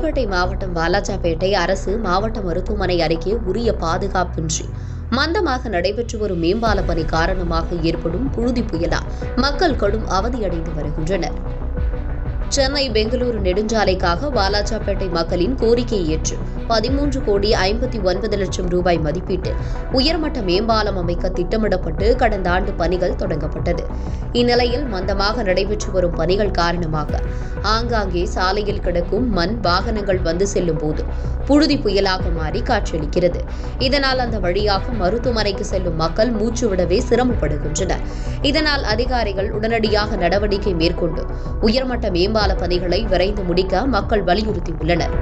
புதுக்கோட்டை மாவட்டம் வாலாஜாபேட்டை அரசு மாவட்ட மருத்துவமனை அருகே உரிய பாதுகாப்பின்றி மந்தமாக நடைபெற்று வரும் மேம்பால பணி காரணமாக ஏற்படும் புழுதி புயலால் மக்கள் கடும் அவதியடைந்து வருகின்றனர். சென்னை பெங்களூரு நெடுஞ்சாலைக்காக வாலாஜாபேட்டை மக்களின் கோரிக்கையை ஏற்று 13,59,00,000 ரூபாய் மதிப்பீட்டில் உயர்மட்ட மேம்பாலம் அமைக்க திட்டமிடப்பட்டு கடந்த ஆண்டு பணிகள் தொடங்கப்பட்டது. இந்நிலையில் மந்தமாக நடைபெற்று வரும் பணிகள் காரணமாக ஆங்காங்கே சாலையில் கிடக்கும் மண் வாகனங்கள் வந்து செல்லும் போது புழுதி புயலாக மாறி காட்சியளிக்கிறது. இதனால் அந்த வழியாக மருத்துவமனைக்கு செல்லும் மக்கள் மூச்சுவிடவே சிரமப்படுகின்றனர். இதனால் அதிகாரிகள் உடனடியாக நடவடிக்கை மேற்கொண்டு உயர்மட்ட மேம்பால பணிகளை விரைந்து முடிக்க மக்கள் வலியுறுத்தியுள்ளனர்.